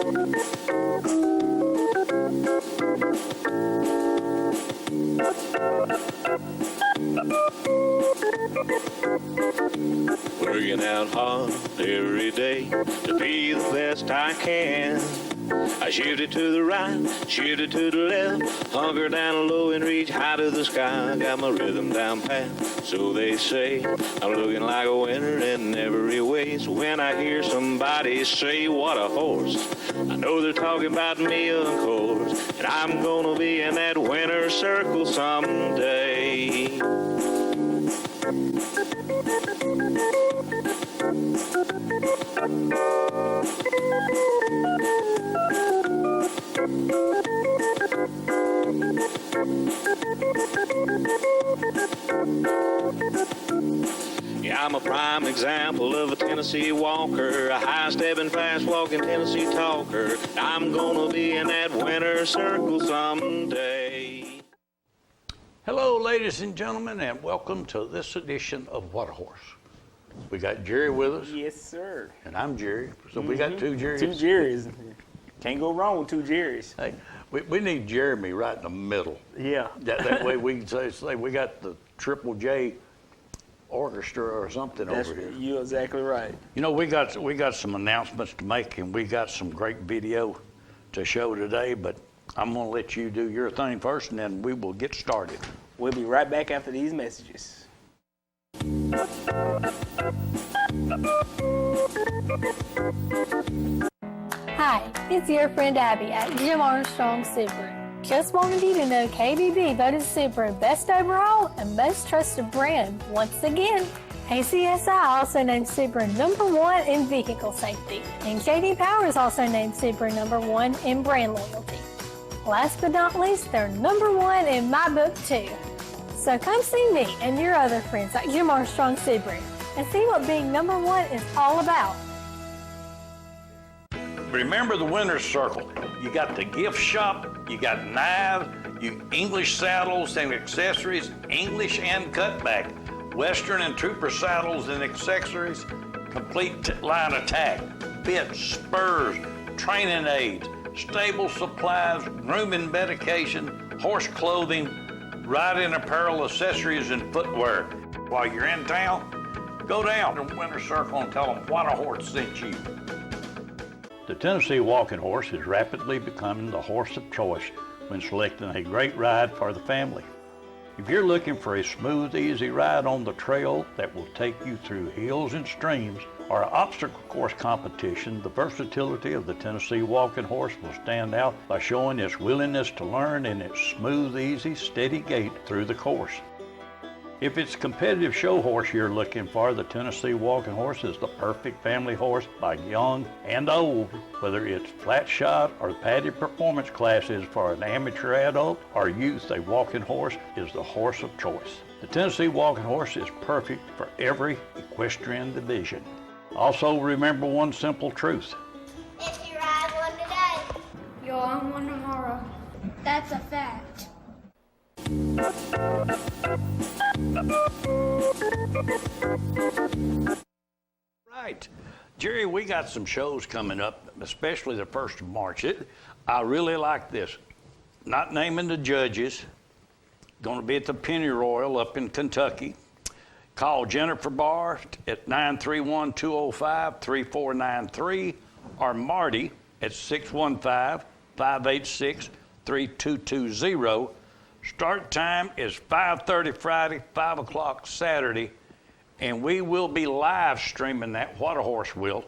Working out hard every day to be the best I can. I shoot it to the right, shoot it to the left, hunker down low and reach high to the sky. I got my rhythm down pat, so they say. I'm looking like a winner in every way. So when I hear somebody say, what a horse, I know they're talking about me, of course. And I'm gonna be in that winner's circle someday. Yeah, I'm a prime example of a Tennessee walker, a high-stepping, fast-walking Tennessee talker. I'm gonna be in that winner's circle someday. Hello, ladies and gentlemen, and welcome to this edition of What a Horse. We got Jerry with us. Yes, sir. And I'm Jerry. So we got two Jerrys. Two Jerrys. Can't go wrong with two Jerrys. Hey, we need Jeremy right in the middle. Yeah. That way we can say we got the Triple J orchestra or something over here. You're exactly right. You know, we got some announcements to make, and we got some great video to show today, but I'm going to let you do your thing first, and then we will get started. We'll be right back after these messages. Hi, it's your friend Abby at Jim Armstrong Subaru. Just wanted you to know KBB voted Subaru Best Overall and Most Trusted Brand once again. ACSI also named Subaru #1 in vehicle safety, and J.D. Power also named Subaru #1 in brand loyalty. Last but not least, they're #1 in my book too. So come see me and your other friends at Jim Armstrong Subaru and see what being #1 is all about. Remember the winner's circle. You got the gift shop, you got knives, you English saddles and accessories, English and cutback, Western and Trooper saddles and accessories, complete line attack, bits, spurs, training aids, stable supplies, grooming medication, horse clothing, riding apparel, accessories, and footwear. While you're in town, go down to Winner's Circle and tell them What a Horse sent you. The Tennessee Walking Horse is rapidly becoming the horse of choice when selecting a great ride for the family. If you're looking for a smooth, easy ride on the trail that will take you through hills and streams or an obstacle course competition, the versatility of the Tennessee Walking Horse will stand out by showing its willingness to learn and its smooth, easy, steady gait through the course. If it's a competitive show horse you're looking for, the Tennessee Walking Horse is the perfect family horse by young and old. Whether it's flat shot or padded performance classes for an amateur adult or youth, a walking horse is the horse of choice. The Tennessee Walking Horse is perfect for every equestrian division. Also remember one simple truth. If you ride one today, you'll own one tomorrow. That's a fact. Right. Jerry, we got some shows coming up, especially the 1st of March. I really like this. Not naming the judges. Going to be at the Penny Royal up in Kentucky. Call Jennifer Barr at 931-205-3493 or Marty at 615-586-3220. Start time is 5:30 Friday, 5 o'clock Saturday, and we will be live streaming that. What a Horse will.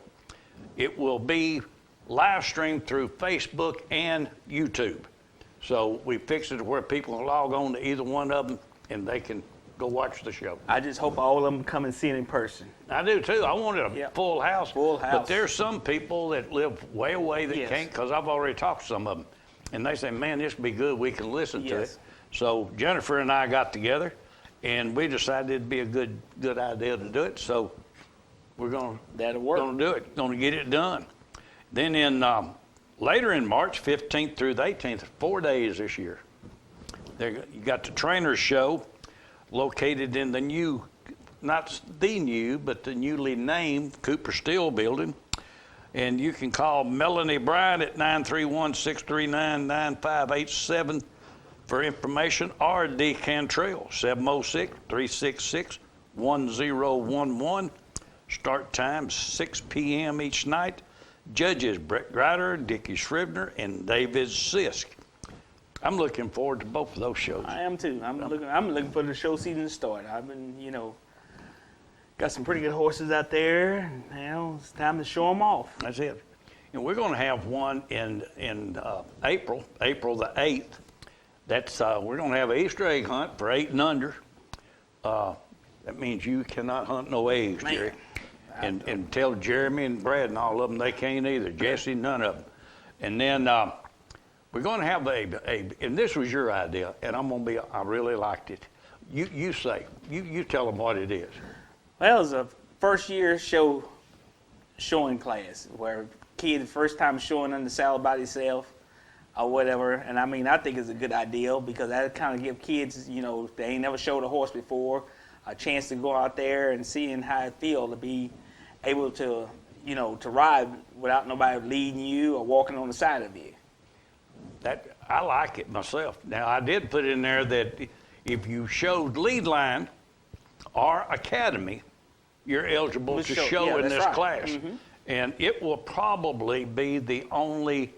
It will be live streamed through Facebook and YouTube. So we fixed it to where people can log on to either one of them and they can go watch the show. I just hope all of them come and see it in person. I do too. I wanted a full house. Full house. But there's some people that live way away that Yes. can't, because I've already talked to some of them. And they say, man, this would be good. We can listen to it. So Jennifer and I got together, and we decided it'd be a good idea to do it. So we're going to do it. Going to get it done. Then in later in March, 15th through the 18th, 4 days this year. You got the Trainers Show, located in the new, not the new, but the newly named Cooper Steel building. And you can call Melanie Bryant at 931-639-9587 for information, or Dee Cantrell, 706-366-1011. Start time 6 p.m. each night. Judges Brett Grider, Dickie Scribner, and David Sisk. I'm looking forward to both of those shows. I am too. I'm looking for the show season to start. I've been, got some pretty good horses out there. Now it's time to show them off. That's it. And we're going to have one in April the 8th. That's we're going to have an Easter egg hunt for 8 and under. That means you cannot hunt no eggs, Jerry. And tell Jeremy and Brad and all of them they can't either. Jesse, none of them. And then we're going to have and this was your idea, and I really liked it. You tell them what it is. Well, it was a first year showing class where kids first time showing on the saddle by themselves or whatever. And I think it's a good idea because that kind of give kids, they ain't never showed a horse before, a chance to go out there and seeing how it feel to be able to, to ride without nobody leading you or walking on the side of you. That I like it myself. Now I did put in there that if you showed lead line or academy, you're eligible to show in this class. Mm-hmm. And it will probably be the only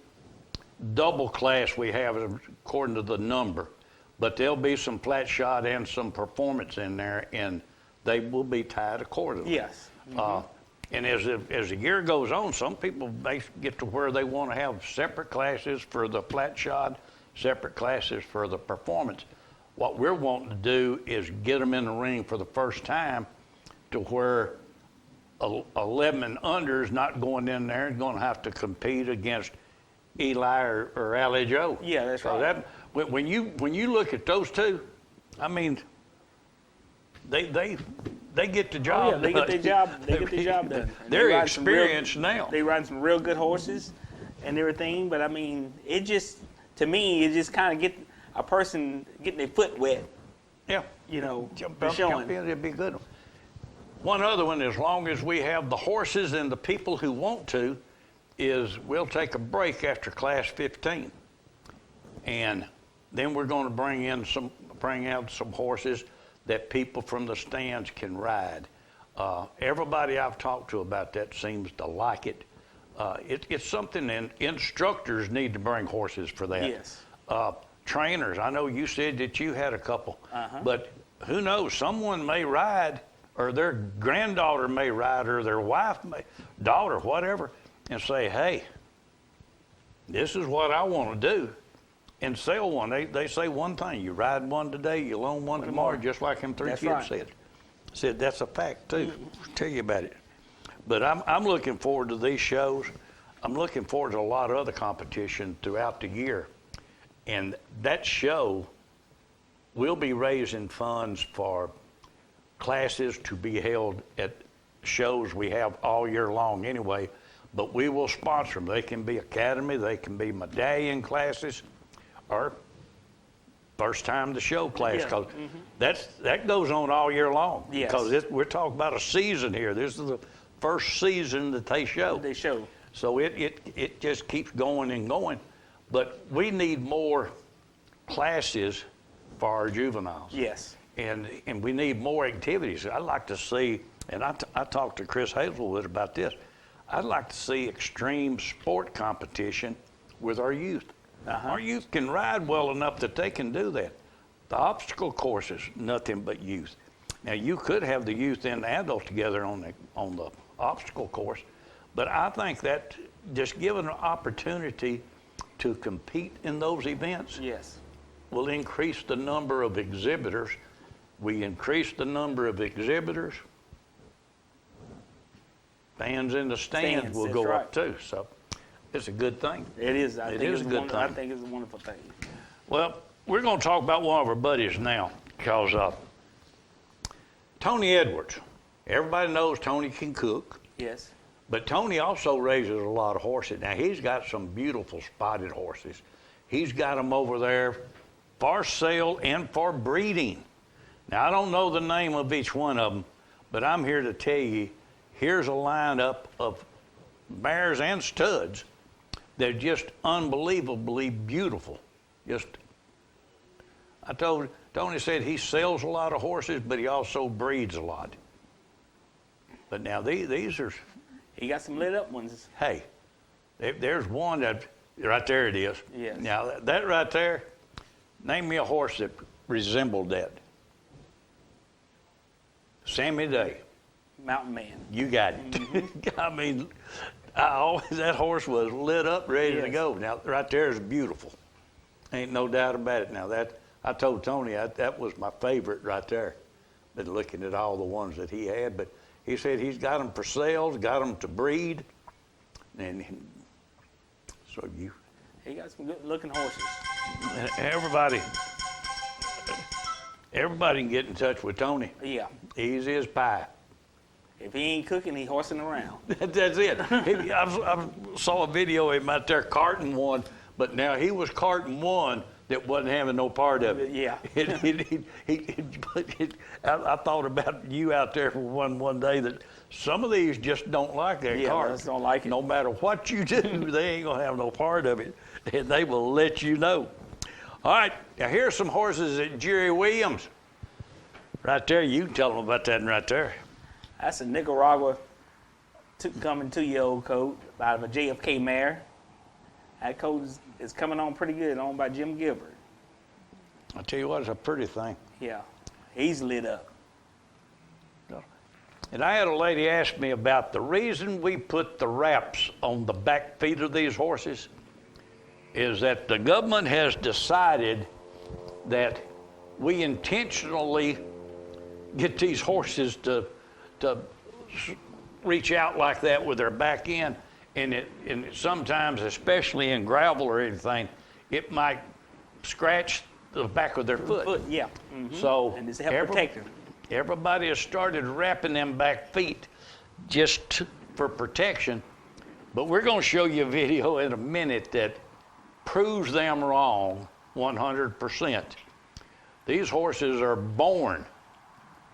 double class we have according to the number. But there'll be some flat shot and some performance in there, and they will be tied accordingly. Yes. Mm-hmm. And as the year goes on, some people may get to where they want to have separate classes for the flat shot, separate classes for the performance. What we're wanting to do is get them in the ring for the first time to where 11 and under is not going in there and going to have to compete against Eli or Allie Joe. Yeah, that's right. When you look at those two, they get the job done. They get their job. They get their job done. They're experienced now. They ride some real good horses and everything. But it just kind of get a person getting their foot wet. Yeah. Jump in, it'd be good. One other one, as long as we have the horses and the people who want to, is we'll take a break after class 15, and then we're going to bring out some horses that people from the stands can ride. Everybody I've talked to about that seems to like it. It's something, and instructors need to bring horses for that. Yes. Trainers, I know you said that you had a couple, but who knows? Someone may ride, or their granddaughter may ride, or their wife daughter, whatever, and say, hey, this is what I want to do, and sell one. They say one thing: you ride one today, you loan one tomorrow, just like them three kids said. Said that's a fact too. Tell you about it. But I'm looking forward to these shows. I'm looking forward to a lot of other competition throughout the year, and that show will be raising funds for classes to be held at shows we have all year long anyway, but we will sponsor them. They can be academy, they can be medallion classes, or first time to show class, because that goes on all year long. Yes. Because we're talking about a season here. This is the first season that they show. So it just keeps going and going. But we need more classes for our juveniles. Yes. And we need more activities. I'd like to see, and I talked to Chris Hazelwood about this, I'd like to see extreme sport competition with our youth. Our youth can ride well enough that they can do that. The obstacle courses, nothing but youth. Now, you could have the youth and the adults together on the obstacle course, but I think that just giving an opportunity to compete in those events will increase the number of exhibitors. We increase the number of exhibitors, fans in the stands will go up too. So it's a good thing. It is. I think it's a wonderful thing. Well, we're going to talk about one of our buddies now, because Tony Edwards. Everybody knows Tony can cook. Yes. But Tony also raises a lot of horses. Now, he's got some beautiful spotted horses. He's got them over there for sale and for breeding. Now, I don't know the name of each one of them, but I'm here to tell you, here's a lineup of mares and studs. They're just unbelievably beautiful. I told Tony said he sells a lot of horses, but he also breeds a lot. But now these are. He got some lit up ones. Hey, there's one that right there it is. Yes. Now that right there, name me a horse that resembled that. Sammy Day. Mountain Man. You got it. Mm-hmm. I mean, that horse was lit up, ready to go. Now, right there is beautiful. Ain't no doubt about it. Now, I told Tony that was my favorite right there. Been looking at all the ones that he had, but he said he's got them for sales, got them to breed, and so He got some good looking horses. Everybody can get in touch with Tony. Yeah. Easy as pie. If he ain't cooking, he horsing around. That's it. I saw a video of him out there carting one, but now he was carting one that wasn't having no part of it. Yeah. I thought about you out there for one day that some of these just don't like that cart. Yeah, just don't like it. No matter what you do, they ain't gonna have no part of it, and they will let you know. All right, now here's some horses at Jerry Williams. Right there, you can tell them about that one right there. That's a Nicaragua coming 2-year-old colt out of a JFK mare. That colt is coming on pretty good, owned by Jim Gilbert. I tell you what, it's a pretty thing. Yeah, he's lit up. And I had a lady ask me about the reason we put the wraps on the back feet of these horses is that the government has decided that we intentionally get these horses to reach out like that with their back end, and sometimes, especially in gravel or anything, it might scratch the back of their foot. Yeah. Mm-hmm. So and it's help protect them. Everybody has started wrapping them back feet just for protection, but we're going to show you a video in a minute that proves them wrong 100%. These horses are born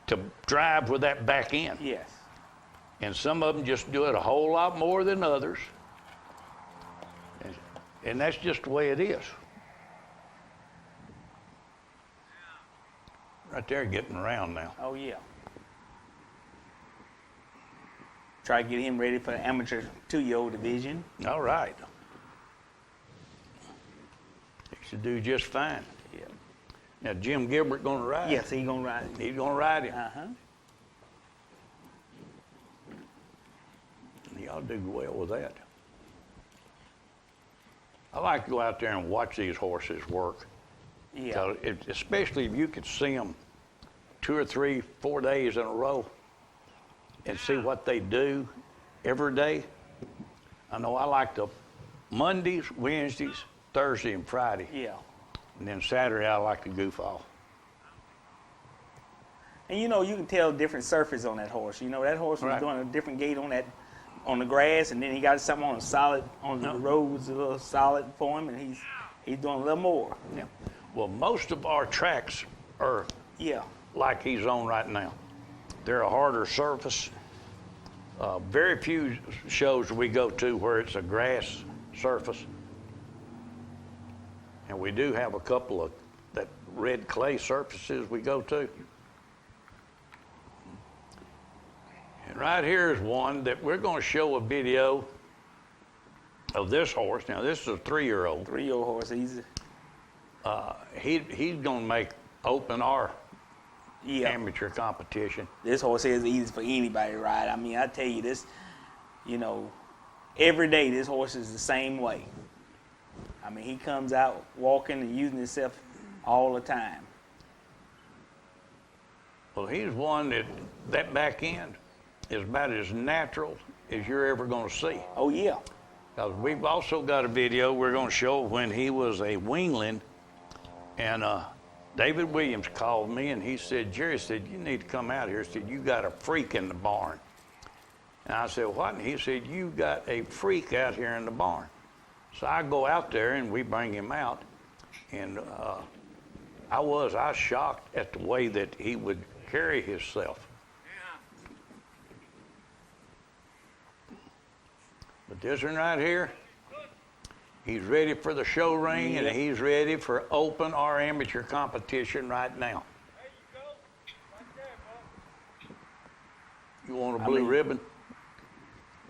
to drive with that back end. Yes. And some of them just do it a whole lot more than others. And that's just the way it is. Right there getting around now. Oh, yeah. Try to get him ready for the amateur 2-year-old division. All right. He should do just fine. Yeah. Now, Jim Gilbert going to ride? Yes, he's going to ride him. He's going to ride him. Uh-huh. And he ought to do well with that. I like to go out there and watch these horses work. Yeah. Especially if you could see them 2 or 3, 4 days in a row and see what they do every day. I know I like the Mondays, Wednesdays, Thursday, and Friday. Yeah. And then Saturday, I like to goof off. And you know, you can tell different surface on that horse. You know, that horse was Right. doing a different gait on the grass, and then he got something on the road was a little solid for him, and he's doing a little more. Yeah. Well, most of our tracks are like he's on right now. They're a harder surface. Very few shows we go to where it's a grass surface. And we do have a couple of that red clay surfaces we go to. And right here is one that we're going to show a video of this horse. Now, this is a 3-year-old. 3-year-old horse, He's going to open our amateur competition. This horse is easy for anybody to ride. I mean, I tell you this, every day this horse is the same way. I mean, he comes out walking and using himself all the time. Well, he's one that back end is about as natural as you're ever going to see. Oh, yeah. Because we've also got a video we're going to show when he was a weanling, and David Williams called me and he said, Jerry said, you need to come out here. He said, you got a freak in the barn. And I said, what? And he said, you got a freak out here in the barn. So I go out there and we bring him out, and I was shocked at the way that he would carry himself. But this one right here, he's ready for the show ring, and he's ready for open or amateur competition right now. You want a blue ribbon?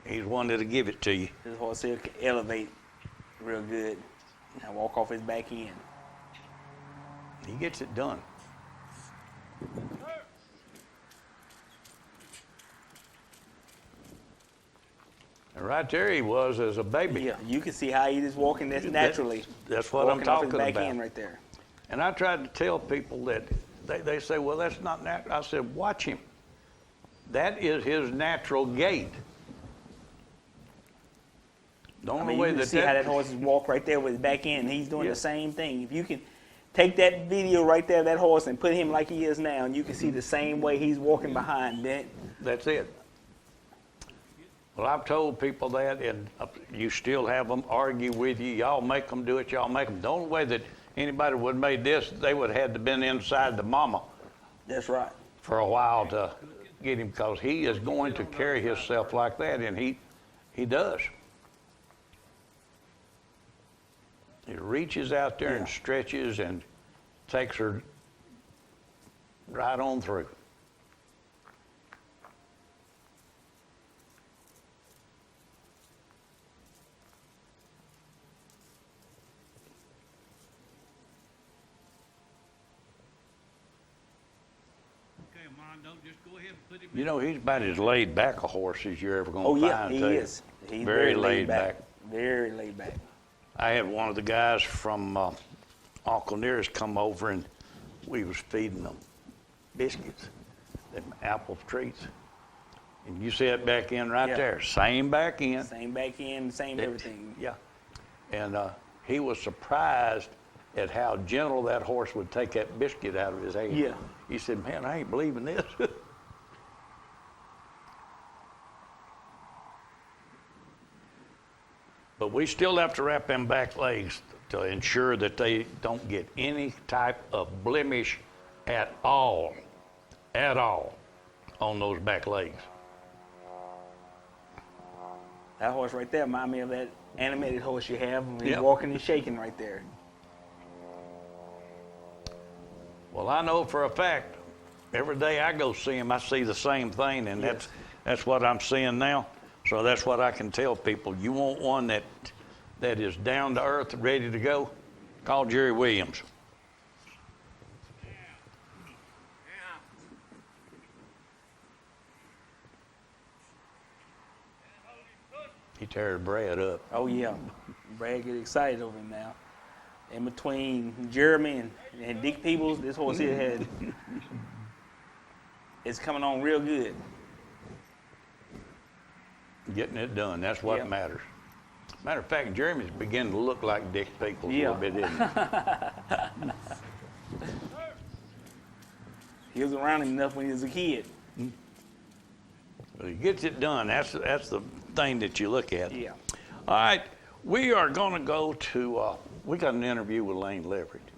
He's one that'll give it to you. This horse here can elevate real good and walk off his back end. He gets it done. And right there he was as a baby. Yeah, you can see how he is walking this naturally. That's what I'm walking off talking his back about. end right there. And I tried to tell people that they say, well, that's not natural. I said, watch him. That is his natural gait. The only way you can that see how that horse walk right there with his back end. He's doing the same thing. If you can take that video right there of that horse and put him like he is now, and you can see the same way he's walking behind that. That's it. Well, I've told people that, and you still have them argue with you. Y'all make them do it. Y'all make them. The only way that anybody would have made this, they would have had to been inside the mama. That's right. For a while to get him, because he is going to carry himself like that, and he does. He reaches out there and stretches and takes her right on through. Just go ahead and put him You know, he's about as laid back a horse as you're ever going to Oh, yeah, find, he too. is. He's very laid back. Very laid back. I had one of the guys from Uncle Nearest come over, and we was feeding them biscuits, them apple treats. And you see that back end right there. Same back end. Same back end, same everything. Yeah. And he was surprised at how gentle that horse would take that biscuit out of his hand. Yeah. He said, man, I ain't believing this. But we still have to wrap them back legs to ensure that they don't get any type of blemish at all on those back legs. That horse right there remind me of that animated horse you have when he's Yep. walking and shaking right there. Well, I know for a fact, every day I go see him, I see the same thing, and that's what I'm seeing now. So that's what I can tell people. You want one that is down to earth, ready to go, call Jerry Williams. He tears Brad up. Oh, yeah. Brad get excited over him now. In between Jeremy and Dick Peebles, this horse here had it's coming on real good. Getting it done, that's what matters. Matter of fact, Jeremy's beginning to look like Dick Peebles a little bit, isn't he? He was around him enough when he was a kid. Well, he gets it done. That's the thing that you look at. Yeah. All right, we are going to go to, we got an interview with Lane Leverett.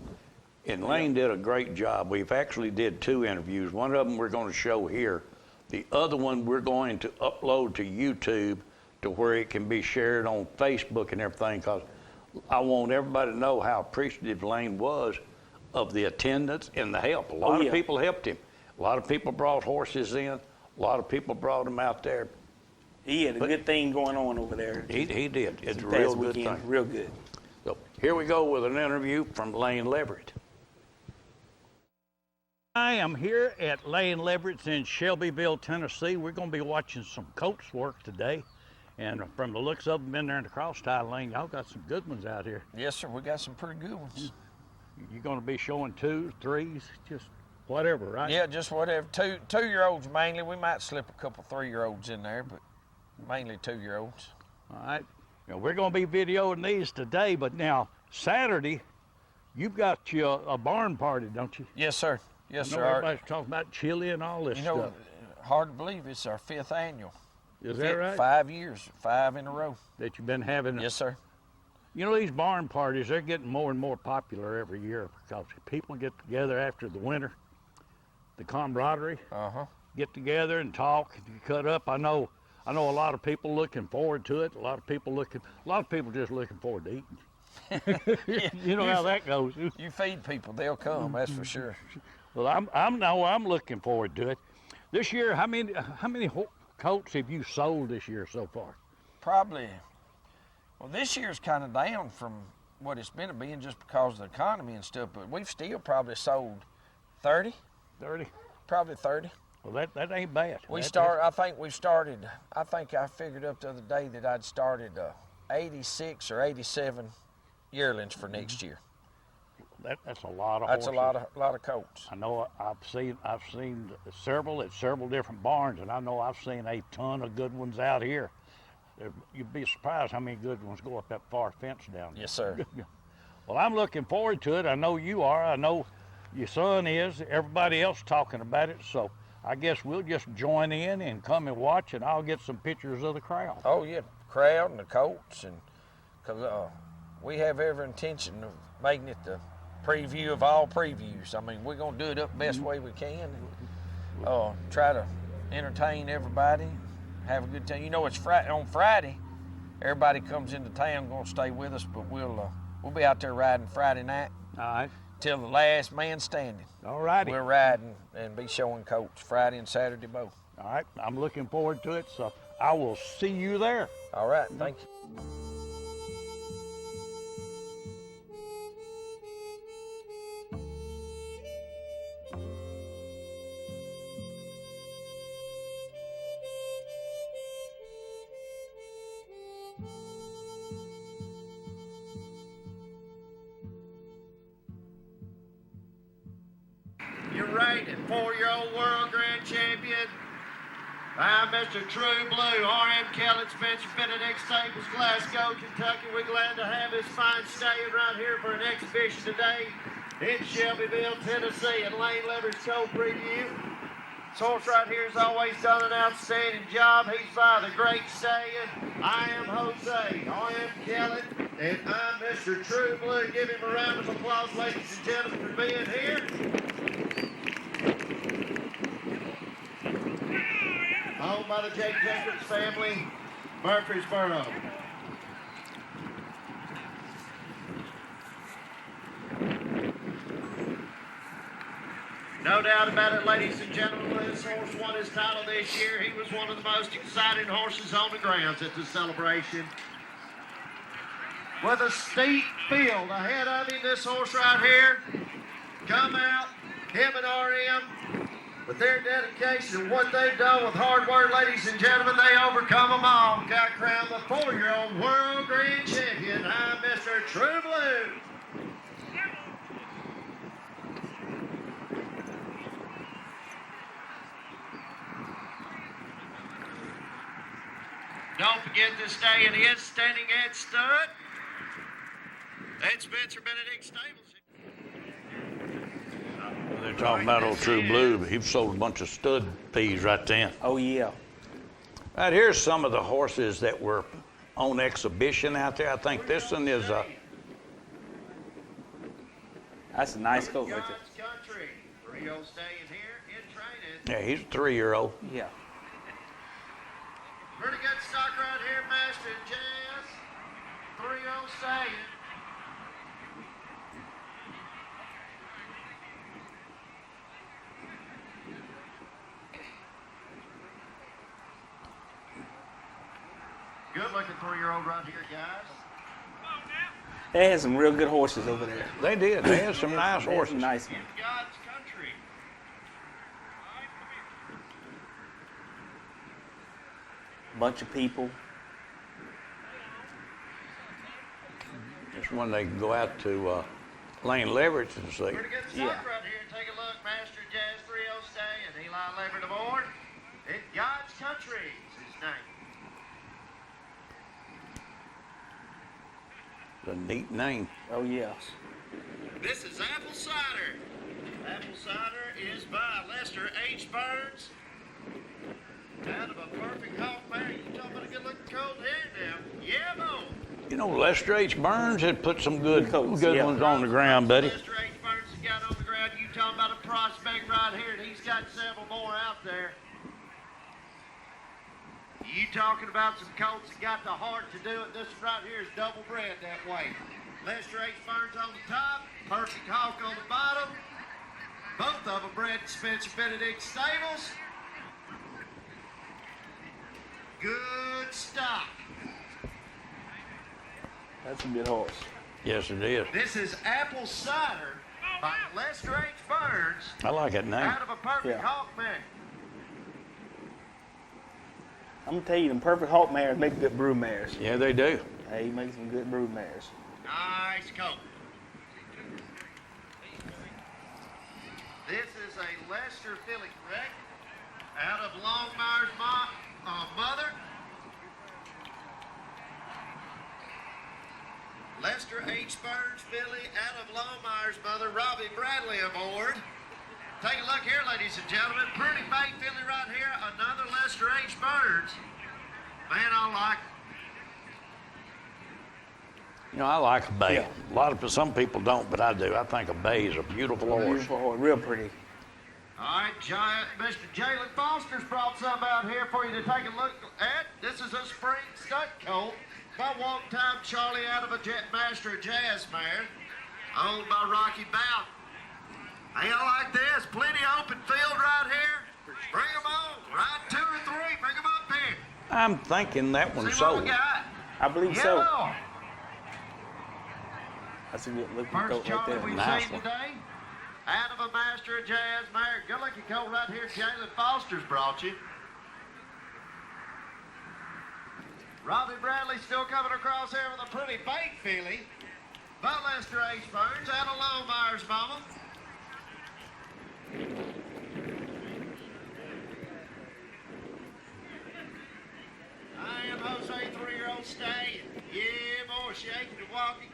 And Lane did a great job. We've actually did 2 interviews. One of them we're going to show here. The other one we're going to upload to YouTube to where it can be shared on Facebook and everything, because I want everybody to know how appreciative Lane was of the attendance and the help. A lot of people helped him. A lot of people brought horses in. A lot of people brought them out there. He had a good thing going on over there. He did. It's a Past real good weekend, thing. real good. So here we go with an interview from Lane Leverett. I am here at Lane Leverett's in Shelbyville, Tennessee. We're going to be watching some colts work today. And from the looks of them in there in the cross tie lane, y'all got some good ones out here. Yes, sir. We got some pretty good ones. You're going to be showing 2s, 3s, just whatever, right? Yeah, just whatever. Two-year-olds mainly. We might slip a couple 3-year-olds in there, but mainly 2-year-olds. All right. Now, we're going to be videoing these today, but now Saturday, you've got your a barn party, don't you? Yes, sir. Yes, I know sir. everybody's talking about chili and all this You know, stuff. hard to believe it's our 5th annual. Is that right? 5 years, 5 in a row. That you've been having? Yes, sir. You know, these barn parties, they're getting more and more popular every year because people get together after the winter, the camaraderie, Uh-huh. get together and talk and cut up. I know I know a lot of people looking forward to it. A lot of people just looking forward to eating. You know how that goes. You feed people, they'll come. That's for sure. Well, I'm looking forward to it. This year, how many colts have you sold this year so far? Probably. Well, this year's kind of down from what it's been being just because of the economy and stuff. But we've still probably sold 30. 30. Probably 30. Well, that ain't bad. I think I figured up the other day that I'd started 86 or 87 yearlings for next year. That's a lot of That's horses. a lot of colts. I know I've seen several at several different barns, and I know I've seen a ton of good ones out here. You'd be surprised how many good ones go up that far fence down there. Yes, sir. Well, I'm looking forward to it. I know you are. I know your son is. Everybody else talking about it. So I guess we'll just join in and come and watch, and I'll get some pictures of the crowd. Oh, yeah, crowd and the colts, and because we have every intention of making it the preview of all previews. I mean, we're going to do it up the best way we can and try to entertain everybody, have a good time. You know, it's on Friday. Everybody comes into town, going to stay with us, but we'll be out there riding Friday night. All right. Till the last man standing. All righty. We're riding and be showing colts Friday and Saturday both. All right. I'm looking forward to it, so I will see you there. All right. Thank you. Your reigning 4-year-old world grand champion. I'm Mr. True Blue, R.M. Kelly, Spencer Benedict Stables, Glasgow, Kentucky. We're glad to have this fine stallion right here for an exhibition today in Shelbyville, Tennessee, at Lane Leverage Show Preview. This horse right here has always done an outstanding job. He's by the great stallion. I am Jose, R.M. Kelly, and I'm Mr. True Blue. Give him a round of applause, ladies and gentlemen, for being here. Owned by the Jake Jacobs family, Murfreesboro. No doubt about it, ladies and gentlemen, when this horse won his title this year, he was one of the most exciting horses on the grounds at the celebration. With a steep field ahead of him, this horse right here, come out, him and RM, with their dedication and what they've done with hard work, ladies and gentlemen, they overcome them all. Got crowned the 4-year-old world grand champion. I'm Mr. True Blue. Don't forget this stallion is standing at stud. That's Spencer Benedict Stables. They're talking about old True Blue, but he sold a bunch of stud peas right then. Oh, yeah. Right, here's some of the horses that were on exhibition out there. I think this one is That's a nice coat right there. God's Country. 3-year-old stallion here in training. yeah, he's a 3-year-old. Yeah. Pretty good stock right here, Master Jazz. 3-year-old stallion. Good looking 3-year-old right here, guys. They had some real good horses over there. They did. They had some nice They had horses. some nice ones. God's Country. Bunch of people. It's when they go out to Lane Leverage and see. Pretty good stock Yeah. right here. Take a look, Master Jazz 3-0 stallion. Eli Leverett aboard. In God's Country is his name. A neat name. Oh, yeah. This is Apple Cider. Apple Cider is by Lester H. Burns. Out of a perfect hawk mare. You talking about a good looking colt here now. Yeah, boy. You know, Lester H. Burns had put some good Coats, yeah. ones on the ground, buddy. Lester H. Burns has got on the ground. You talking about a prospect right here, and he's got several more out there. You talking about some colts that got the heart to do it. This one right here is double bred that way. Lester H. Burns on the top, Perfect Hawk on the bottom. Both of them bred in Spencer Benedict Stables. Good stock. That's a good horse. Yes, it is. This is Apple Cider by Lester H. Burns I like that name. out of a Perfect Yeah. Hawk mare. I'm gonna tell you, them Perfect Hawk mares make good brood mares. Yeah, they do. Hey, he makes some good brood mares. Nice coat. This is a Lester filly, correct? Out of Longmire's mother. Lester H. Burns filly out of Longmire's mother, Robbie Bradley aboard. Take a look here, ladies and gentlemen. Pretty bait filly right here. Another Lester H. Burns. Man, I like it. You know, I like a bay. Yeah. Some people don't, but I do. I think a bay is a beautiful horse. Beautiful horse, real pretty. All right, Mr. Jalen Foster's brought some out here for you to take a look at. This is a spring stud colt by Walk Time Charlie out of a Master Jazz mare, owned by Rocky Bowden. Hey, I like this. Plenty open field right here. Bring them on. Ride 2 or 3. Bring them up here. I'm thinking that one's See what sold. we got. I believe so. Yellow. That's a good looking First coat right Charlie there. we've Nice seen one. today. Out of a Master of Jazz mare. Good looking colt right here. Jalen Foster's brought you. Robbie Bradley still coming across here with a pretty bait filly. By Lester H. Burns out of Longmire's mama. I am Jose, 3-year-old stallion. Yeah, boy, shaking and walking.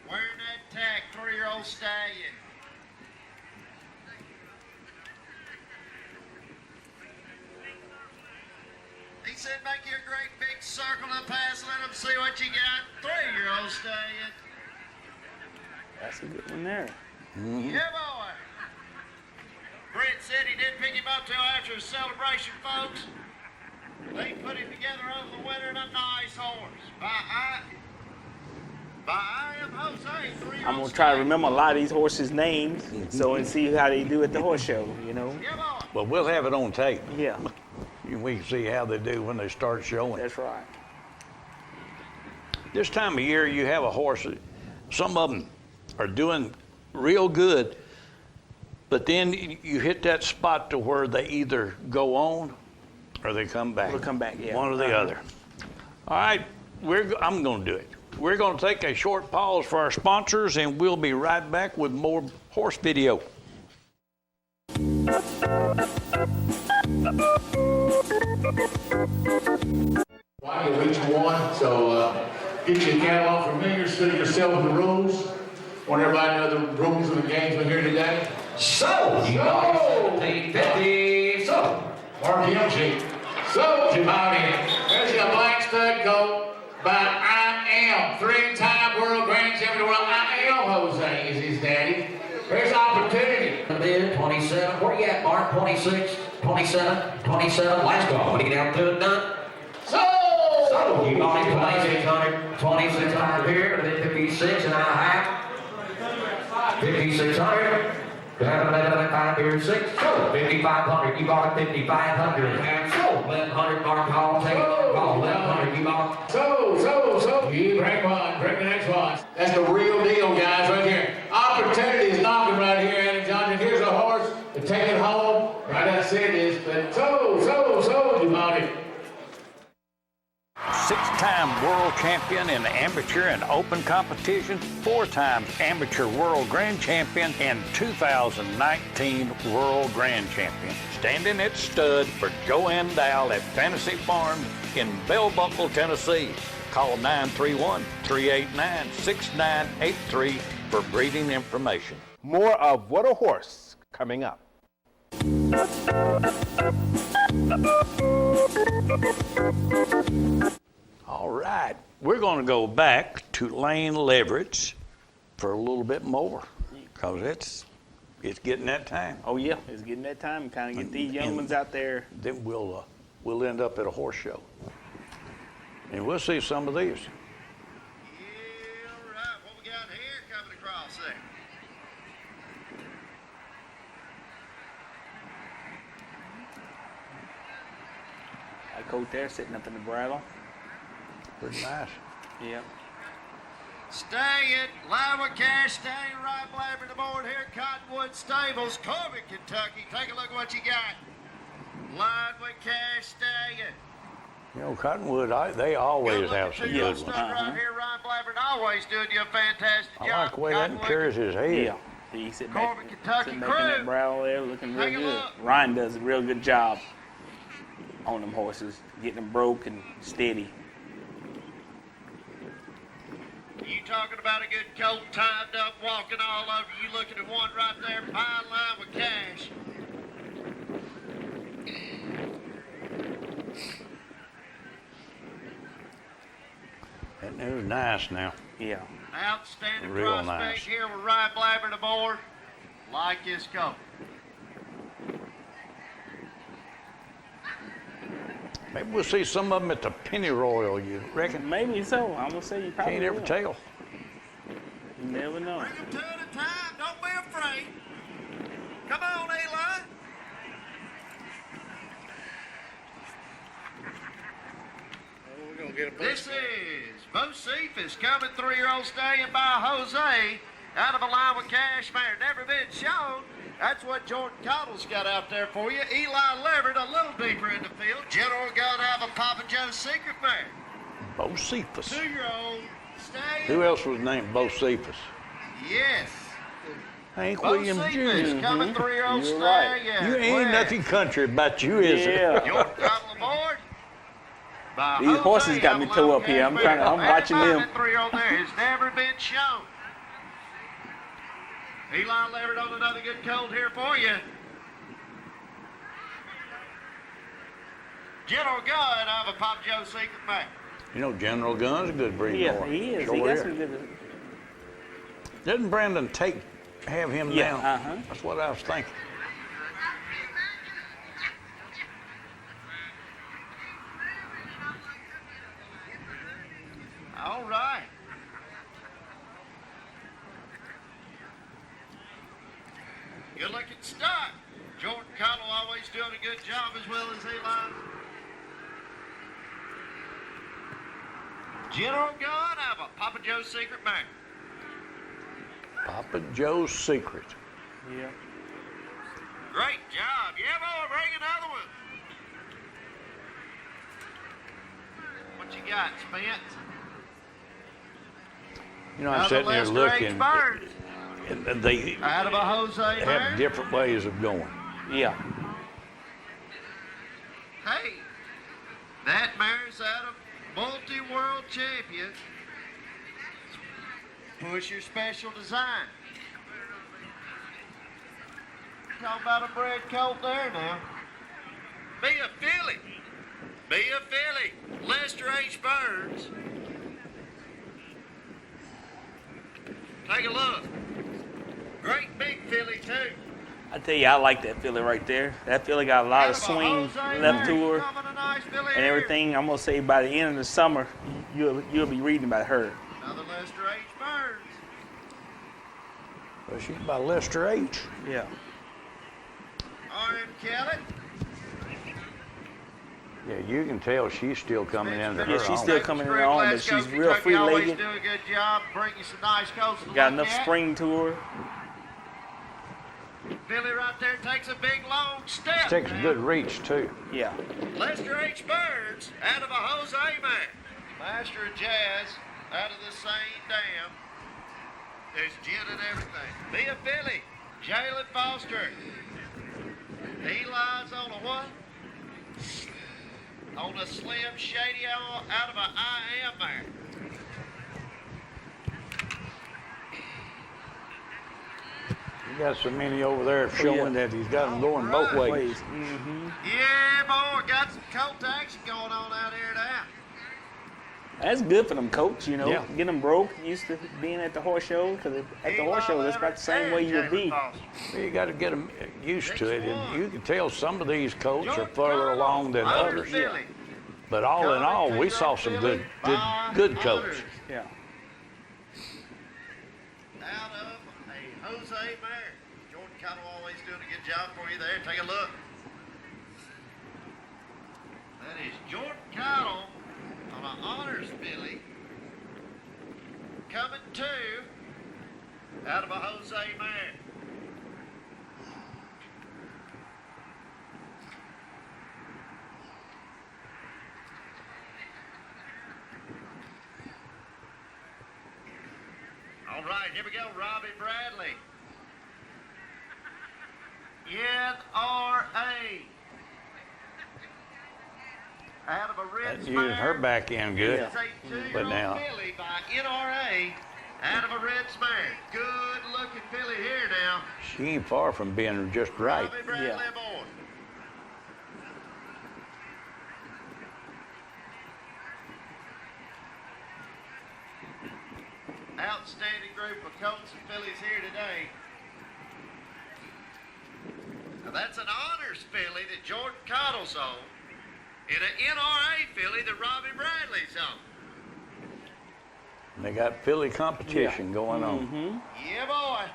Wearing that tag, 3-year-old stallion. He said, make you a great big circle and pass, let him see what you got. 3-year-old stallion. That's a good one there. Yeah, boy. Brent said he didn't pick him up till after the celebration, folks. They put him together over the winter in a nice horse. I am Jose, 3-year-old I'm gonna try to remember a lot of these horses' names, and see how they do at the horse show. You know. Yeah, boy. But we'll have it on tape. Yeah, We can see how they do when they start showing. that's right. This time of year, you have a horse that some of them are doing real good, but then you hit that spot to where they either go on or they come back. They'll come back, yeah. One or the other. All right, I'm going to do it. We're going to take a short pause for our sponsors, and we'll be right back with more horse video. Why you reach one, so get your catalog familiar, study yourself the rules. Want everybody to know the rules of the games we're here today? So, you got 1750, so. RPM sheet. So, Jimmy, there's your black stud coat by I Am, 3-time world grand champion of the world. I Am Jose is his daddy. There's opportunity. Bid 27, where you at, Mark? 26, 27, 27, last call. When you get down to it, done. So, you got it 2600 here, and then 56 and a half. 5600. 5 here, 6. So, 5500. You bought it 5500. And so, 1100 Mark call. Take it. Call 1100. You bought it. So. You bring one, bring the next one. That's the real deal, guys, right here. Opportunity is knocking right here, Adam Johnson. Here's a horse to take it home. Right, I said this, but so, you bought it. 6-time world champion in amateur and open competition, 4-time amateur world grand champion, and 2019 world grand champion. Standing at stud for Joanne Dow at Fantasy Farms in Bell Buckle, Tennessee. Call 931-389-6983 for breeding information. More of What a Horse coming up. All right, we're going to go back to Lane Leverett's for a little bit more because it's getting that time. Oh yeah, it's getting that time. Kind of get these young ones out there. Then we'll we'll end up at a horse show. And we'll see some of these. Yeah, all right. What we got here coming across there? That coat there sitting up in the bridle. Pretty nice. Yep. Staying, live with cash, staying right blabbering aboard here at Cottonwood Stables, Corbin, Kentucky. Take a look at what you got. Live with cash, staying. You know, Cottonwood, they always have some good ones. Right here, Ryan Blabbert, always doing you a fantastic I job. like the way that carries his head. Yeah. He sit back, Corbin, Kentucky sitting back in that crew. bridle there looking real Take a good. look. Ryan does a real good job on them horses, getting them broke and steady. You talking about a good colt tied up, walking all over. You looking at one right there, fine line with cash. That is nice now. Yeah. Outstanding Real prospect nice. here with Ryan Blabbert aboard. Like his colt. Maybe we'll see some of them at the Penny Royal, you reckon? Maybe so. I'm gonna say you probably Can't ever will. tell. You never know. Bring them two at a time. Don't be afraid. Come on, Eli. We're gonna get a This is Bocephus coming 3-year-old stallion by Jose out of a line with cash mare. Never been shown. That's what Jordan Cottle's got out there for you. Eli Leverett a little deeper in the field. General got out of a Papa Joe's secret mare. Bocephus. 2-year-old stallion. Who else was named Bocephus? Yes. Hank Williams Bocephus Jr. coming 3-year-old You're right. stallion. You ain't nothing country about you, is it? Yeah. Jordan Cottle aboard. By These Jose horses got me out of toe a up here. I'm cash trying to- mare. I'm watching them. That 3-year-old there has never been shown. Eli Leverett on another good colt here for you. General Gunn out of a Pop Joe secret mare. You know, General Gunn's a good breed Yeah, horse. he is. Sure He got is. some good. Didn't Brandon have him Yeah, down? uh-huh. That's what I was thinking. All right. Good looking start. Jordan Cottle always doing a good job as well as Eli. General Gunn out of a Papa Joe's secret mare. Papa Joe's secret. Yeah. Great job. Yeah, boy, bring another one. What you got, Spence? You know, I'm Out of sitting here Lester H. looking. Burns. And they Out of a Jose mare. have different ways of going. Yeah. Hey, that mare's out of multi-world champion. Push your special design. Talking about a bred colt there now. Be a filly. Be a filly. Lester H. Burns. Take a look. Great big filly too. I tell you, I like that filly right there. That filly got a lot of swing left to her and everything. I'm gonna say by the end of the summer, you'll be reading about her. Another Lester H. Burns. Well, she's by Lester H. Yeah. R.M. Kelly. Yeah, you can tell she's still coming into her Yeah, she's own. still coming in her own, but she's real Always free-legged. do a good job. Bring you some nice coats to Got look enough at. spring to her. Billy right there takes a big long step. Takes a good reach, too. Yeah. Lester H. Burns out of a Jose mare. Master of Jazz out of the same dam. There's gin and everything. Be a Billy. Jalen Foster. Eli's on a what? On a Slim Shady out of a I Am mare. You got so many over there showing that he's got them going both ways. Mm-hmm. Yeah, boy, got some colt action going on out here now. That's good for them coats, you know. Yeah. Getting them broke, used to being at the horse show, because at the horse show, that's about the same way you would be. Well, you got to get them used to it, and you can tell some of these coats are further along than others. But all in all, we saw some good coats. Yeah. Out of a Jose mare. Jordan Cottle always doing a good job for you there. Take a look. That is Jordan Cottle on an honors filly coming to out of a Jose mare. All right, here we go, Robbie Bradley. NRA. Out of a red That used her back end good. It's a 2-year-old But now, filly by NRA out of a red mare. Good looking filly here now. she ain't far from being just right. Robbie Bradley Yeah. aboard. Outstanding group of colts and fillies here today. Now that's an honors filly that Jordan Cottle's on, and an NRA filly that Robbie Bradley's on. They got filly competition going on. Mm-hmm. Yeah, boy.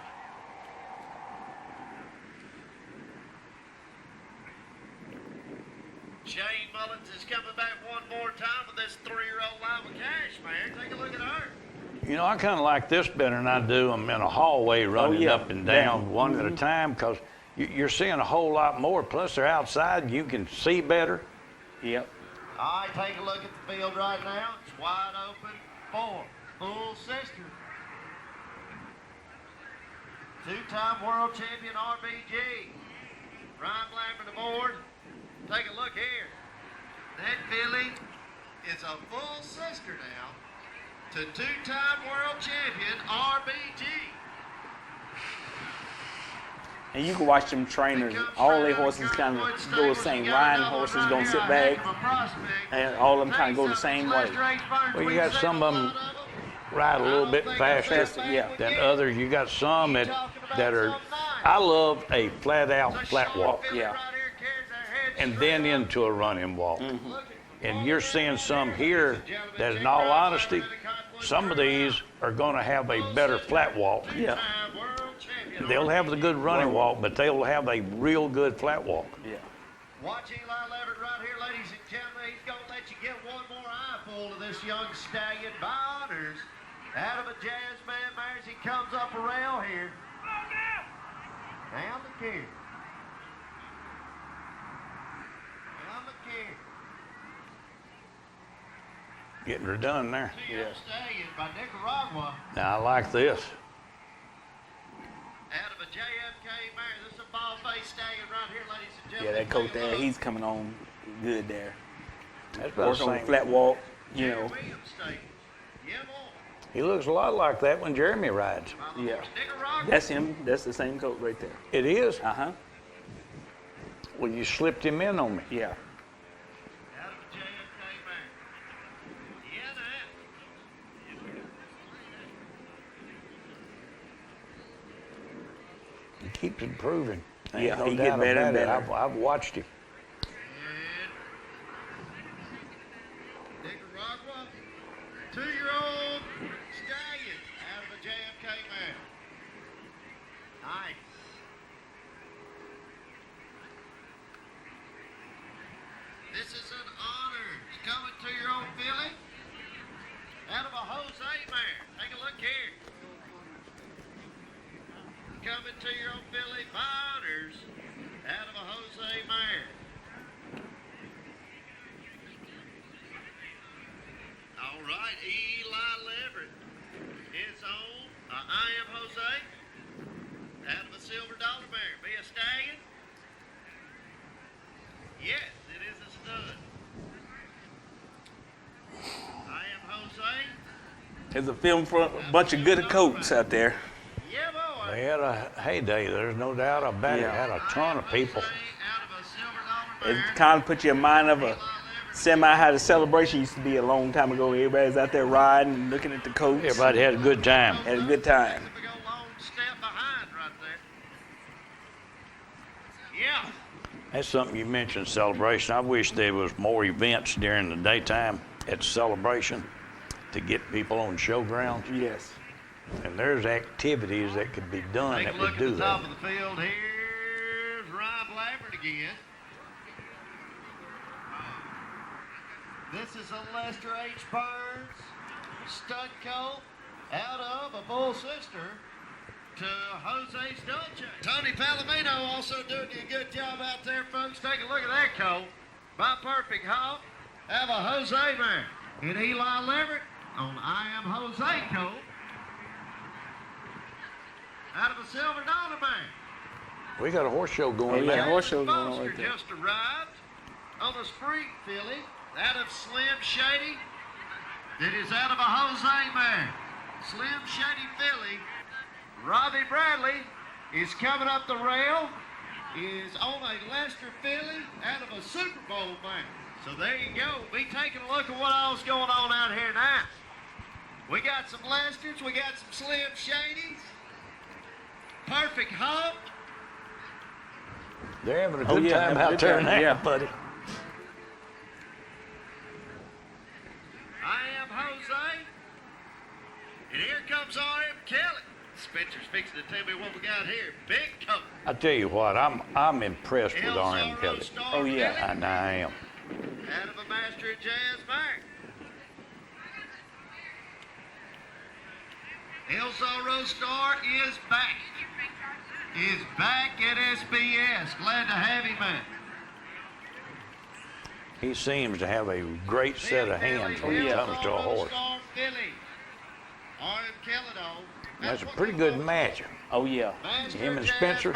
Shane Mullins is coming back one more time with this 3-year-old Lima Cash, man. Take a look at her. You know, I kind of like this better than I do them in a hallway running yeah. up and down Yeah. one at a time, because you're seeing a whole lot more. Plus, they're outside, you can see better. Yep. All right, take a look at the field right now. It's wide open for Full Sister. Two-time world champion RBG. Ryan Lambert aboard. Take a look here. That filly is a full sister now to two-time world champion RBG. And you can watch them trainers. All their horses kind of go the same. Ryan horses gonna sit back, and all of them kind of go the same way. Well, you got some of them ride a little bit faster yeah. than others. You got some that are, I love a flat-out flat walk. Yeah. And then into a running walk. And you're seeing some here that, in all honesty, some of these are going to have a better flat walk. Yeah. They'll have the good running walk, but they'll have a real good flat walk. Yeah. Watch Eli Leverett right here, ladies and gentlemen. He's going to let you get one more eyeful of this young stallion by honors. Out of a Jazz Man mare as he comes up a rail here. Down the gear. Down the gear. Getting her done there. Two-year-old stallion by Nicaragua. Now, I like this. Out of a JFK mare. This is a ball-faced stallion right here, ladies and Yeah, gentlemen. that coat there, he's coming on good there. That's about Work the on the same. flat walk, you know. Williams State. Yeah, boy. He looks a lot like that when Jeremy rides. Yeah. Nicaragua. That's him. That's the same coat right there. It is? Uh-huh. Well, you slipped him in on me. Yeah. Out of a JFK mare. Yeah, that. He keeps improving. Ain't Yeah, no he doubt get better about and it. better. I've watched him. Nicaragua, 2-year-old stallion out of a JFK mare. Nice. This is an honor. It's coming 2-year-old filly out of a Jose mare. Take a look here. Coming 2-year-old filly by honors out of a Jose mare. All right, Eli Leverett is on. I am Jose. Out of a silver dollar mare. Be a stallion? Yes, it is a stud. I am Jose. There's a film for a bunch of good coats out there. Yeah, boy. They had a heyday, there's no doubt about it. Yeah. Had a ton of people. Out of a silver dollar It mare. kind of puts you in mind of a semi how the celebration used to be a long time ago. Everybody's out there riding and looking at the coats. Everybody had a good time. Had a good time. Step behind right there. Yeah. That's something you mentioned, celebration. I wish there was more events during the daytime at celebration to get people on showgrounds. Yes. And there's activities that could be done Take that a look would do at the top that. of the field. Here's Ryan Lambert again. This is a Lester H. Burns stud colt out of a bull sister to Jose's Dolce. Tony Palomino also doing a good job out there, folks. Take a look at that colt. By Perfect Hawk, have a Jose man. And Eli Leverett on I Am Jose colt out of a Silver Dollar man. We got a horse show going yeah, now. horse show going on Foster right there. just arrived on the Spring filly out of Slim Shady that is out of a Jose mare. Slim Shady filly. Robbie Bradley is coming up the rail, is on a Lester filly out of a Super Bowl mare. So there you go. Be taking a look at what all's going on out here now. We got some Lesters, we got some Slim Shadys. Perfect Hawk. They're having a good time out there now, buddy. I Am Jose. And here comes R.M. Kelly. Spencer's fixing to tell me what we got here. Big coat. I tell you what, I'm impressed with R.M. Kelly. Oh yeah. And I am. Out of a Master of Jazz mare. El Zorro Star is back. Is back at SBS. Glad to have him back. He seems to have a great set of hands when it comes to a horse. R.M. Kelly, though. That's a pretty good match. Oh yeah. Him and Spencer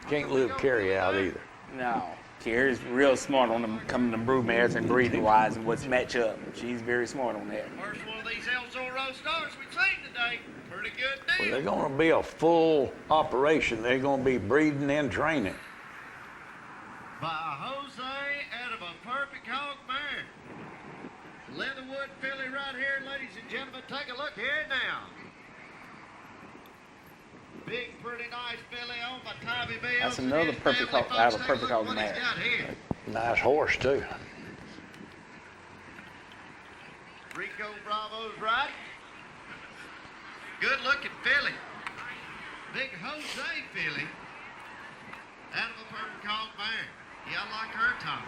can't live carry out either. No. Kira's real smart on them coming to broodmares and breeding wise and what's match up. She's very smart on that. First one of these El Zorro Stars we've seen today. Pretty good Well, deal. they're going to be a full operation. They're going to be breeding and training. By Jose out of a Perfect Hawk mare. Leatherwood filly right here, ladies and gentlemen. Take a look here now. Big, pretty nice filly on by Tommy Bills. That's another Perfect Hawk out of Perfect Hawk mare. Nice horse, too. Rico Bravo's right. Good looking filly. Big Jose filly out of a Perfect Hawk mare. Yeah, I like her top.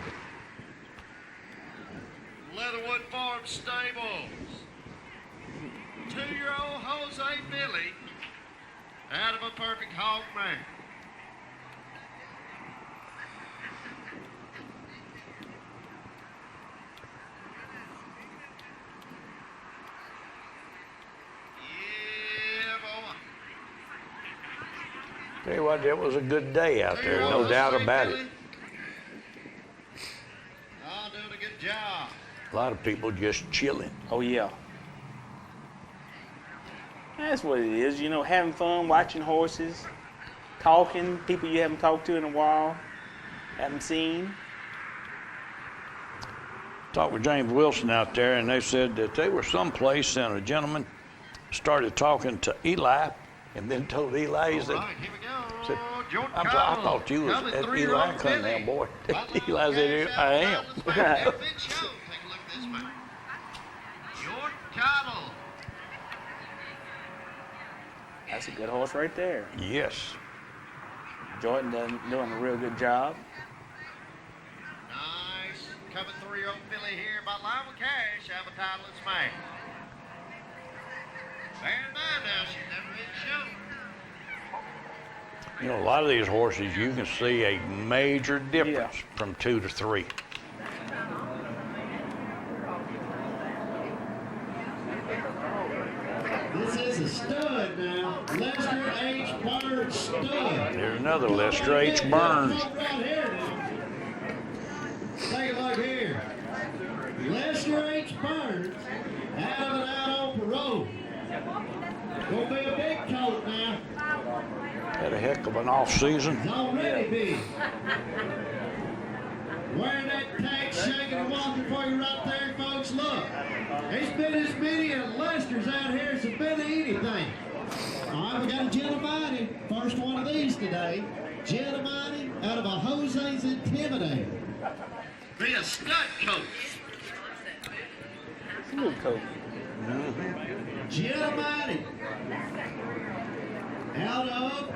Leatherwood Farm Stables. 2-year-old Jose filly out of a Perfect Hawk mare. Yeah, boy. Tell you what, it was a good day out there, no doubt about it. Oh, doing a good job. A lot of people just chilling. Oh yeah. That's what it is, you know, having fun, watching horses, talking, people you haven't talked to in a while, haven't seen. Talked with James Wilson out there, and they said that they were someplace, and a gentleman started talking to Eli, and then told Eli, he said, All right, here we go. said, Jordan I Cottle. thought you was Coming at three-year-old Eli. Come filly. now, boy. Butler, Eli said, cash I out, am. Butler's back. Never been shown. Take a look at this man. Jordan Cottle. That's a good horse right there. Yes. Jordan doing a real good job. Nice. Coming 3-year-old filly here by Lima Cash. Have a titleist man. Bear in mind now, she's never been shown. You know, a lot of these horses, you can see a major difference from 2 to 3. This is a stud now. Lester H. Burns stud. There's another Lester H. Burns. Right here now. Take a look here. Lester H. Burns out of and out on parole. Gonna be a big coat now. Had a heck of an off season. It's already big. Wearing that tag, shaking and walking for you right there, folks. Look, it's been as many Lesters out here as it's been anything. All right, we got a Gentilmani. First one of these today. Gentilmani out of a Jose's Intimidator. Be a stunt coach. Good coach. Gentilmani out of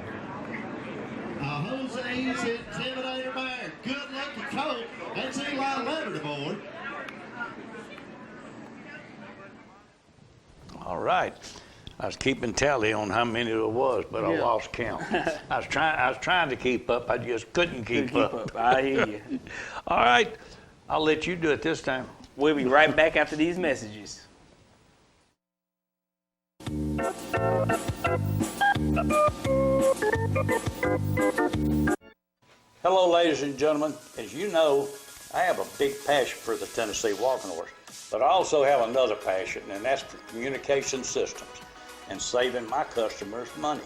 a Jose's Intimidator mare. Good looking coach. That's Eli Leonard aboard. All right. I was keeping tally on how many there was, but I lost count. I was trying to keep up. I just couldn't keep up. I hear you. All right. I'll let you do it this time. We'll be right back after these messages. Hello, ladies and gentlemen. As you know, I have a big passion for the Tennessee walking horse, but I also have another passion, and that's for communication systems and saving my customers money.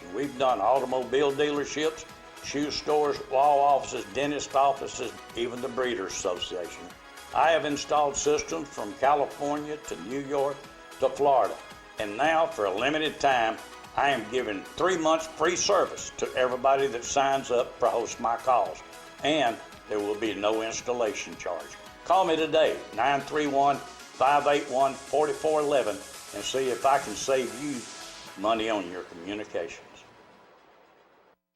And we've done automobile dealerships, shoe stores, law offices, dentist offices, even the Breeders Association. I have installed systems from California to New York to Florida. And now, for a limited time, I am giving 3 months free service to everybody that signs up for Host My Calls. And there will be no installation charge. Call me today, 931-581-4411, and see if I can save you money on your communications.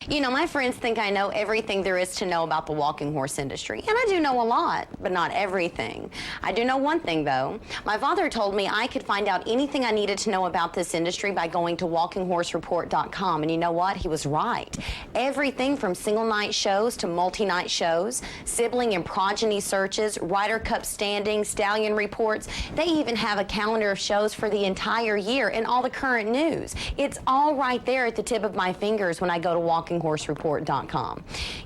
You know, my friends think I know everything there is to know about the walking horse industry, and I do know a lot, but not everything. I do know one thing, though. My father told me I could find out anything I needed to know about this industry by going to walkinghorsereport.com, and you know what? He was right. Everything from single night shows to multi-night shows, sibling and progeny searches, Ryder Cup standings, stallion reports. They even have a calendar of shows for the entire year and all the current news. It's all right there at the tip of my fingers when I go to walkinghorsereport.com.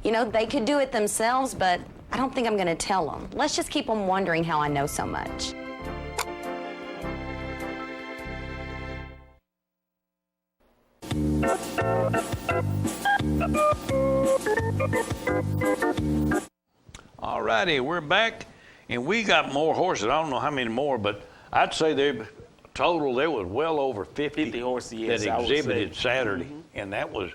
You know, they could do it themselves, but I don't think I'm going to tell them. Let's just keep them wondering how I know so much. All righty, we're back, and we got more horses. I don't know how many more, but I'd say there was well over 50 horses, yes, that exhibited Saturday, and that was,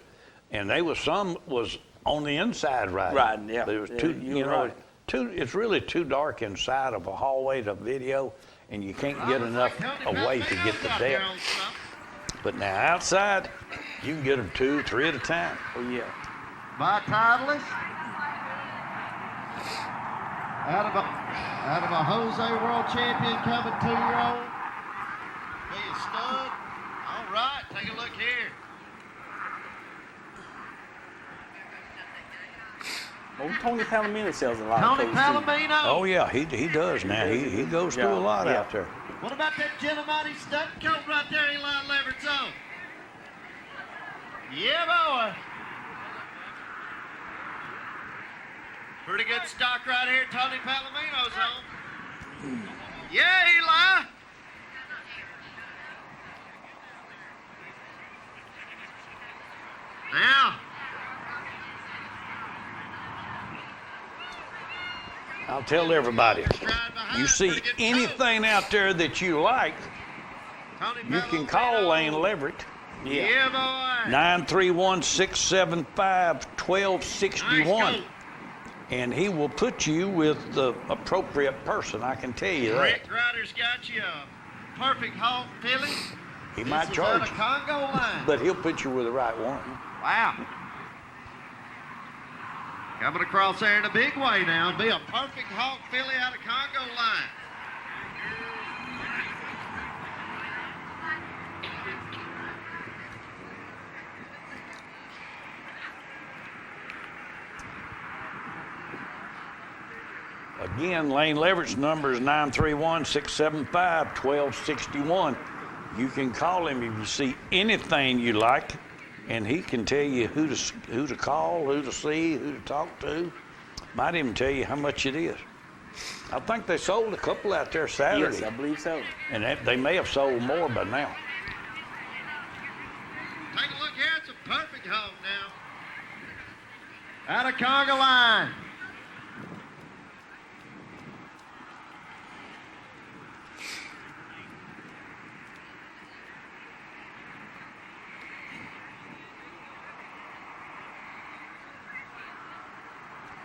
and they was some was on the inside riding. Yeah. There was two, you know, right. It's really too dark inside of a hallway to video, and you can't get enough away to get the depth. But now outside, you can get them 2, 3 at a time. Oh yeah. My Titleist out of a Jose World Champion coming 2-year-old. Be a stud. All right, take a look here. Well, Tony Palomino sells a lot Tony of coats, Palomino. Oh yeah, he does now. He goes through a lot out there. What about that Gentilmani stunt coat right there, Eli Levertt's on? Yeah, boy. Pretty good stock right here. Tony Palomino's on. Yeah, Eli. Now. I'll tell everybody, you see anything out there that you like, you can call Lane Leverett. Yeah, boy. 931-675-1261. And he will put you with the appropriate person, I can tell you that. Rick Ryder's got you a perfect hog filly. He might charge This is you, out of Congo line. but he'll put you with the right one. Wow. Coming across there in a big way now. Be a perfect hog filly out of Congo line. Again, Lane Leverrett's number is 931-675-1261. You can call him if you see anything you like, and he can tell you who to call, who to see, who to talk to. Might even tell you how much it is. I think they sold a couple out there Saturday. Yes, I believe so. And they may have sold more by now. Take a look here. It's a perfect hog now. Out of Congo line.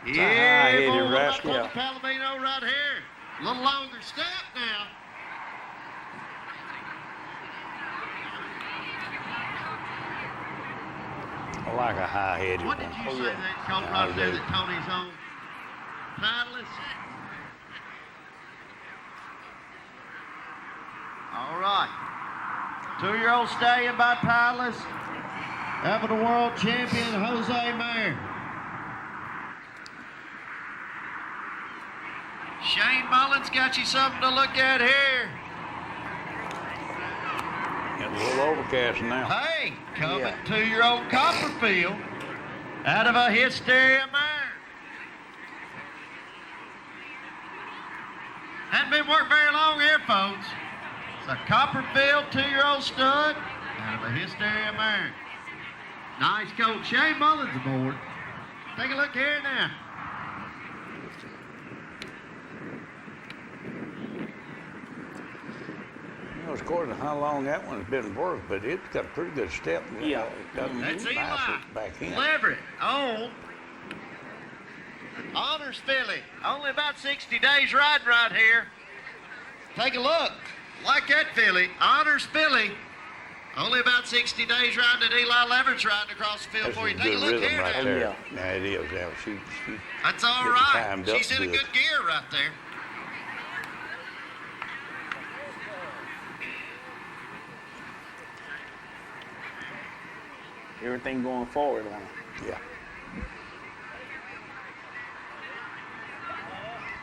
Yeah, high-headed boy, what about rascal. the Palomino right here? A little longer step now. I like a high-headed What one. did you say that coat right there that Tony's on? Titleist? All right. 2-year-old stallion by Titleist. Having the world champion, Jose Mayer. Shane Mullins got you something to look at here. It's a little overcast now. Hey, coming 2-year-old Copperfield out of a Hysteria mare. Hadn't been worked very long here, folks. It's a Copperfield 2-year-old stud out of a Hysteria mare. Nice coat. Shane Mullins aboard. Take a look here now. You know, it's according to how long that one's been worked, but it's got a pretty good step. Yeah. It's got That's nice Eli. back in. Leverett on Honors filly. Only about 60 days riding right here. Take a look. Like that filly. Honors filly. Only about 60 days riding that Eli Leverett's riding across the field That's for you. a Take a good look rhythm here right now. there. Yeah, it is. Yeah, she That's all getting right. timed up She's in a good. good gear right there. Everything going forward on it. Yeah.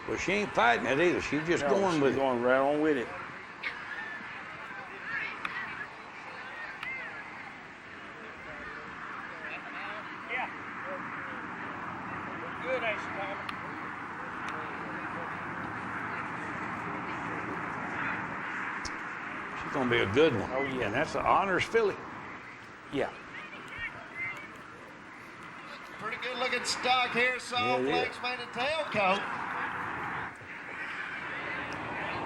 Well, she ain't fighting it either. She's just going with it. Going right on with it. Good, Ace She's gonna be a good one. Oh, yeah. And that's an honors filly. Yeah. Pretty good looking stock here. Soft Yeah, it legs made a tailcoat.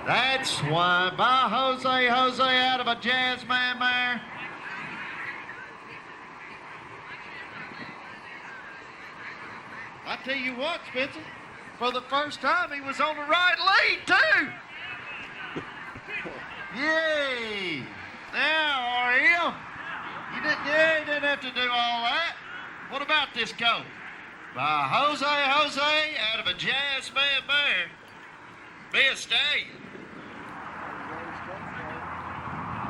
That's why by Jose out of a Jazzman mare. I tell you what, Spencer, for the first time he was on the right lead too. Yay! Now, Ariel, you didn't have to do all that. What about this coat? By Jose out of a Jazzman mare. Be a stallion.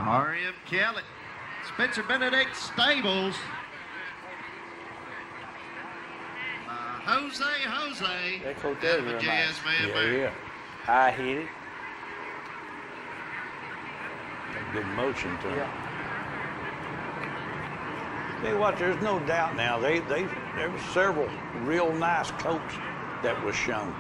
R.M. Kelly, Spencer Benedict Stables. Jose That coat out there of a is real nice. Jazzman Yeah, mare. yeah. High-headed. Got good motion to it. Yeah. Tell you what, there's no doubt now. There were several real nice coats that was shown.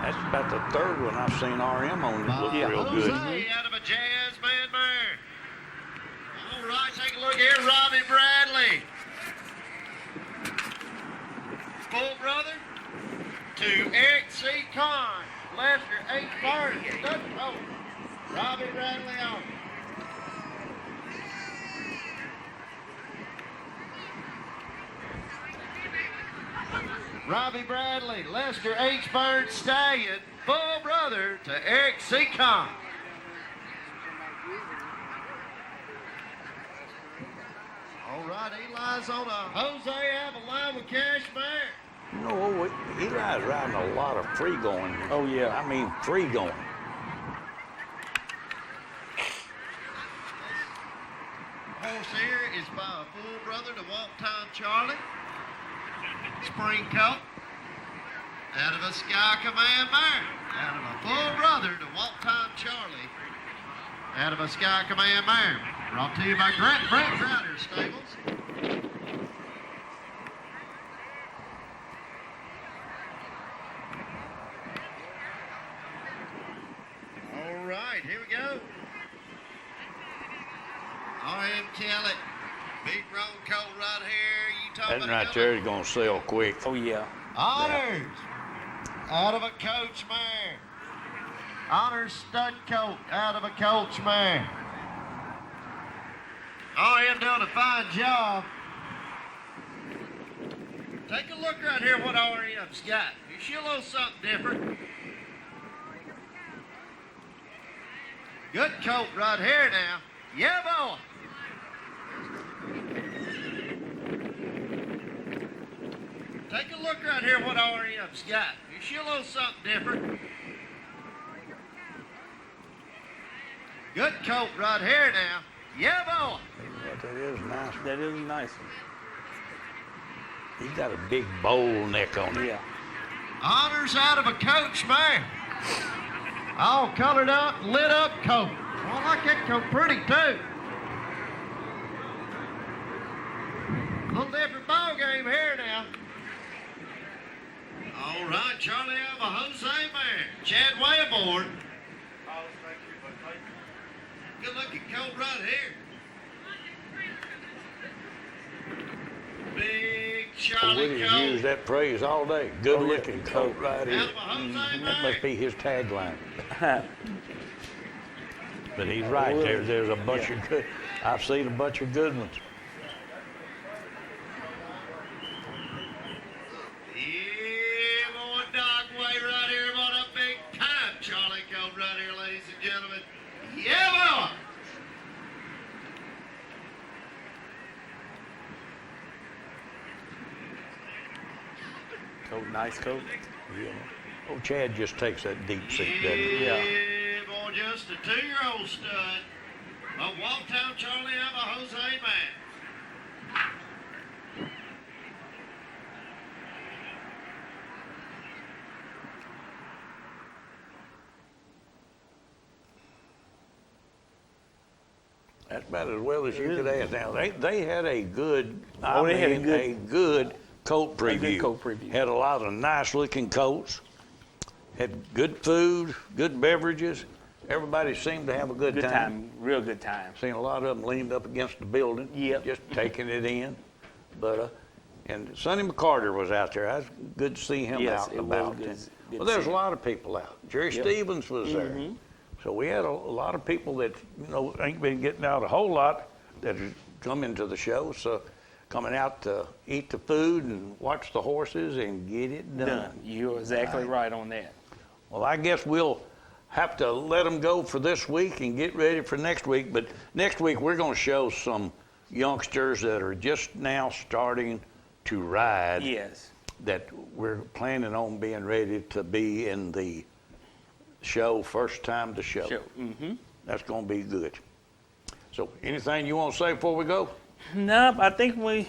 That's about the third one I've seen RM on that look real Jose good. out of a Jazzman mare. All right, take a look here, Robbie Bradley. Full brother to Eric C. Kahn. Lester H. Barnes. Oh, Robbie Bradley on. Robbie Bradley, Lester H. Burns Stallion, full brother to Eric C. Kahn. All right, Eli's on a Jose Avalon with Cash Mare. You know, Eli's riding a lot of free going. Oh, yeah. I mean, free going. Horse here is by a full brother to Walk Time Charlie. Spring coat. Out of a Sky Command mare. Out of a full brother to Walk Time Charlie. Out of a Sky Command mare. Brought to you by Brent Crowder Stables. All right, here we go. R.M. Kelly. Big roan coat right here. You talking That about right there is going to sell quick. Oh, yeah. Honors. Out of a coach mare. Honors stud coat out of a coach mare. RM doing a fine job. Take a look right here what RM's got. You see a little something different. Good coat right here now. Yeah, boy. Take a look right here what RM's got. You see a little something different. Good coat right here now. Yeah, boy. That is nice. That is nice. He's got a big bowl neck on it. Yeah. Honors out of a coach, man. All colored up, lit up coat. I like that coat pretty too. A little different ball game here now. All right, Charlie Alva, Jose Man, Chad Way aboard. Good looking coat right here. Big Charlie Willie coat. used that phrase all day. Good looking yeah. coat right here. Alva, Jose That Man. must be his tagline. But he's right. There's a bunch of good. I've seen a bunch of good ones. Yeah, boy, dog way right here. What a big time Charlie coat right here, ladies and gentlemen. Yeah, boy. Coat, nice coat. Yeah. Oh, Chad just takes that deep seat, doesn't he? Yeah, boy, just a 2-year-old stud. A Walktown Charlie Alva, Jose Man. That's about as well as you could ask. Now they had a good, They had a good coat preview. good coat preview. Had a lot of nice looking coats. Had good food, good beverages. Everybody seemed to have a good Good time. Real good time. Seen a lot of them leaned up against the building, Yep. just taking it in. But and Sonny McCarter was out there. I was good to see him Yes, out it and was about. good Well, to there's see a lot of people out. Jerry Yep. Stevens was there. So we had a lot of people that ain't been getting out a whole lot that have come into the show. So coming out to eat the food and watch the horses and get it done. You're exactly right on that. Well, I guess we'll have to let them go for this week and get ready for next week. But next week, we're going to show some youngsters that are just now starting to ride. Yes. That we're planning on being ready to be in the show, first time to show. Mm-hmm. That's going to be good. So anything you want to say before we go? Nope, I think we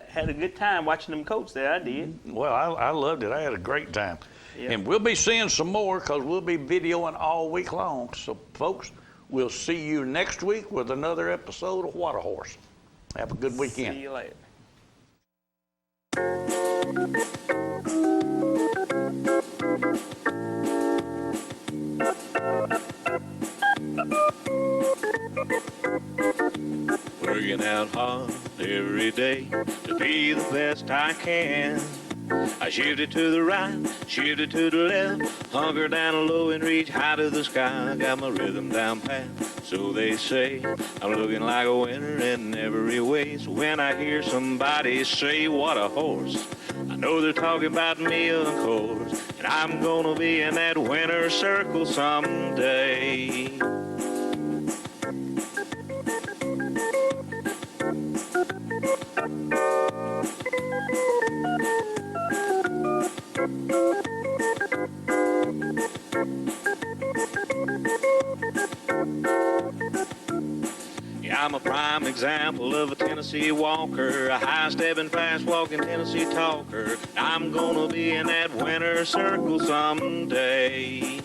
had a good time watching them coats there. I did. Well, I loved it. I had a great time. Yep. And we'll be seeing some more because we'll be videoing all week long. So, folks, we'll see you next week with another episode of What a Horse. Have a good weekend. See you later. Working out hard every day to be the best I can. I shifted to the right, shifted to the left, hunker down low and reach high to the sky. I got my rhythm down pat, so they say. I'm looking like a winner in every way. So when I hear somebody say, what a horse, I know they're talking about me, of course. And I'm gonna be in that winner's circle someday. Yeah, I'm a prime example of a Tennessee walker, a high-stepping, fast-walking Tennessee talker. I'm gonna be in that winner's circle someday.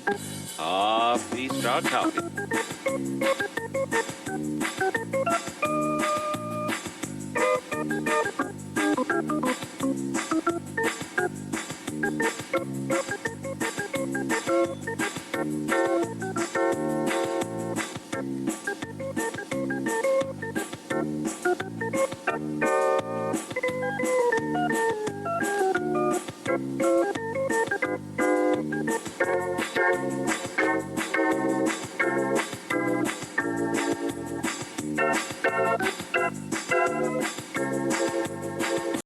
Ah, please start talking.